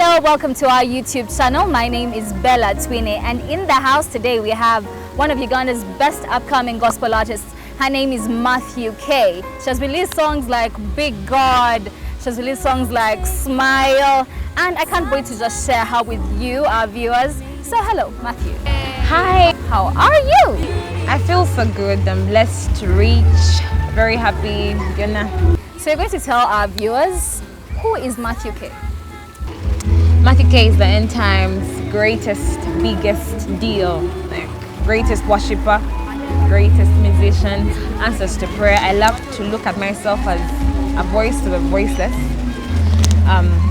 Hello, welcome to our YouTube channel. My name is Bella Twine, and in the house today we have one of Uganda's best upcoming gospel artists. Her name is Matthew K. She has released songs like Big God, she has released songs like Smile, and I can't wait to just share her with you, our viewers. So hello, Matthew. Hi. How are you? I feel so good. I'm blessed to reach. Very happy. So you're going to tell our viewers, who is Matthew K? Matthew K is the end times greatest, biggest deal. Like, greatest worshipper, greatest musician, answers to prayer. I love to look at myself as a voice to the voiceless.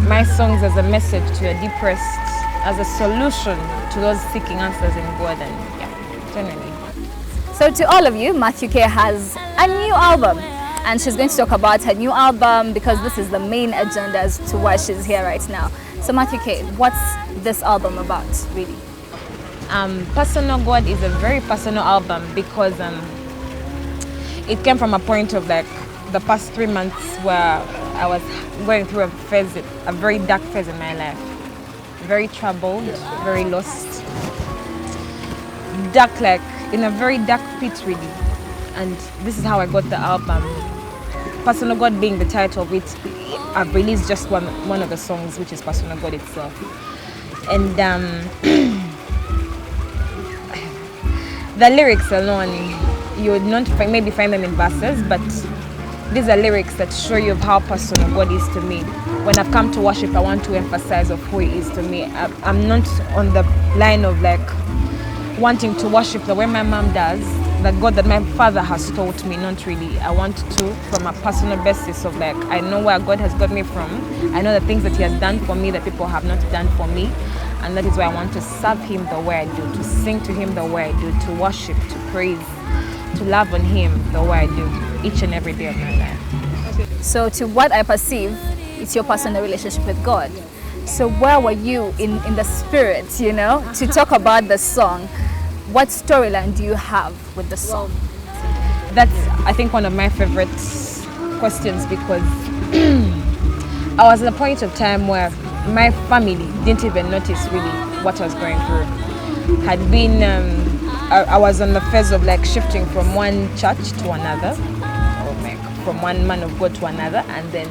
My songs as a message to the depressed, as a solution to those seeking answers in God, and yeah, generally. So to all of you, Matthew K has a new album, and she's going to talk about her new album because this is the main agenda as to why she's here right now. So Matthew K, what's this album about, really? Personal God is a very personal album because it came from a point of like the past 3 months where I was going through a very dark phase in my life. Very troubled, very lost. Dark, like in a very dark pit really. And this is how I got the album. Personal God being the title of it. I've released just one of the songs, which is Personal God itself. And the lyrics alone, you would not maybe find them in verses, but these are lyrics that show you of how personal God is to me. When I've come to worship, I want to emphasize of who He is to me. I'm not on the line of like wanting to worship the way my mom does, the God that my father has taught me, not really. I want to, from a personal basis of like, I know where God has got me from. I know the things that He has done for me that people have not done for me. And that is why I want to serve Him the way I do, to sing to Him the way I do, to worship, to praise, to love on Him the way I do each and every day of my life. So to what I perceive, it's your personal relationship with God. So where were you in the spirit, to talk about the song? What storyline do you have with the song? That's, I think, one of my favorite questions because I was at a point of time where my family didn't even notice really what I was going through. I was on the phase of like shifting from one church to another, or like from one man of God to another, and then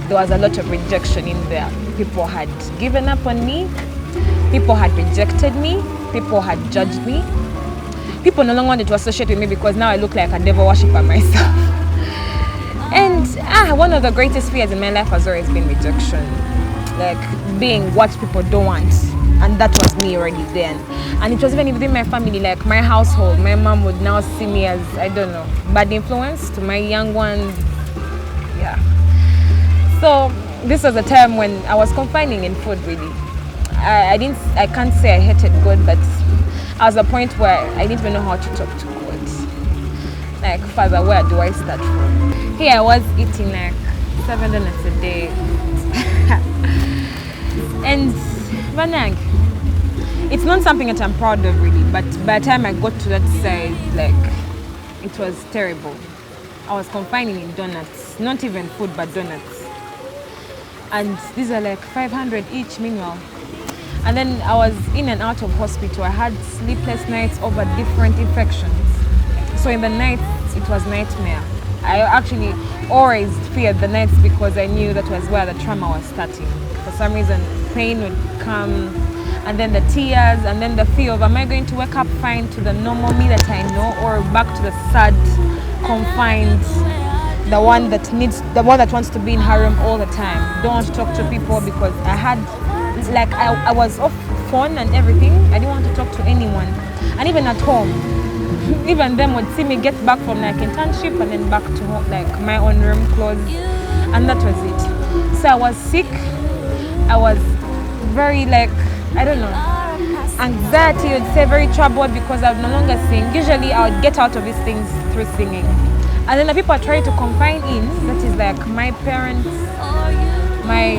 there was a lot of rejection in there. People had given up on me, people had rejected me, people had judged me. People no longer wanted to associate with me because now I look like a devil worshipper myself. And one of the greatest fears in my life has always been rejection. Like being what people don't want. And that was me already then. And it was even within my family, like my household. My mom would now see me as, I don't know, bad influence to my young ones. Yeah. So this was a time when I was confining in food really. I can't say I hated God, but I was at a point where I didn't even know how to talk to God. Like, Father, where do I start from? Here I was eating like 7 donuts a day. And Vanang, it's not something that I'm proud of really, but by the time I got to that side, like, it was terrible. I was confining in donuts, not even food, but donuts. And these are like 500 each meanwhile. And then I was in and out of hospital. I had sleepless nights over different infections. So in the nights, it was nightmare. I actually always feared the nights because I knew that was where the trauma was starting. For some reason, pain would come, and then the tears, and then the fear of, am I going to wake up fine to the normal me that I know, or back to the sad, confined, the one that wants to be in her room all the time. Don't want to talk to people because I was off phone and everything. I didn't want to talk to anyone. And even at home, even them would see me get back from like internship and then back to home, like my own room closed. And that was it. So I was sick. I was very like, I don't know, anxiety, you'd say, very troubled because I would no longer sing. Usually I would get out of these things through singing. And then the people I try to confine in, that is like my parents, my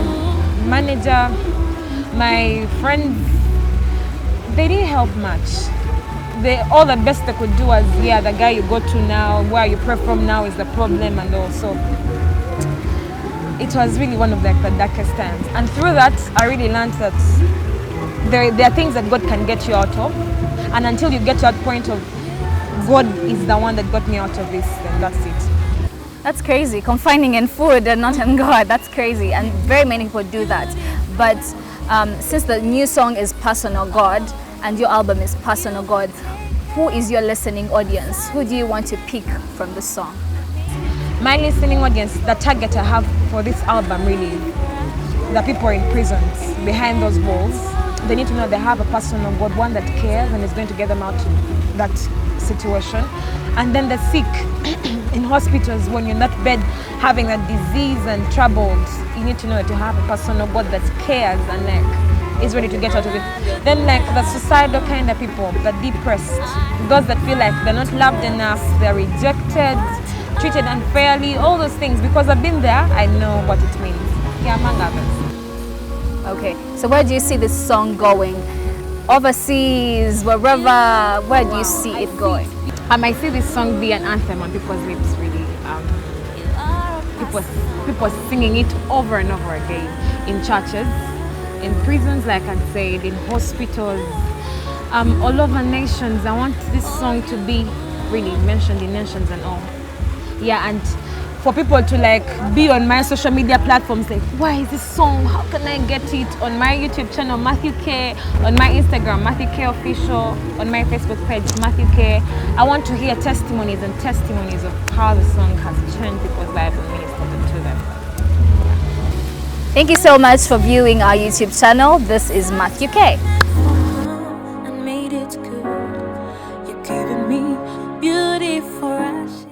manager, my friends, they didn't help much. All the best they could do was, yeah, the guy you go to now, where you pray from now is the problem, and also it was really one of the darkest times. And through that, I really learned that there are things that God can get you out of. And until you get to that point of God is the one that got me out of this, then that's it. That's crazy. Confining in food and not in God. That's crazy. And very many people do that. But since the new song is Personal God and your album is Personal God, who is your listening audience? Who do you want to pick from the song? My listening audience, the target I have for this album really, the people in prisons, behind those walls. They need to know they have a personal God, one that cares and is going to get them out of that situation. And then the sick in hospitals, when you're in that bed having a disease and troubled, you need to know that you have a personal God that cares and like is ready to get out of it. Then like the suicidal kind of people, the depressed, those that feel like they're not loved enough, they're rejected, treated unfairly, all those things. Because I've been there, I know what it means. Yeah, among others. Okay, so where do you see this song going? Overseas, wherever, where do you see it going? I see this song be an anthem on people's lips, really. People singing it over and over again in churches, in prisons, like I said, in hospitals, all over nations. I want this song to be really mentioned in nations and all. Yeah, and for people to like be on my social media platforms like, why is this song? How can I get it? On my YouTube channel, Matthew K, on my Instagram, Matthew K Official, on my Facebook page, Matthew K. I want to hear testimonies and testimonies of how the song has changed people's lives and ministered to them. Thank you so much for viewing our YouTube channel. This is Matthew K.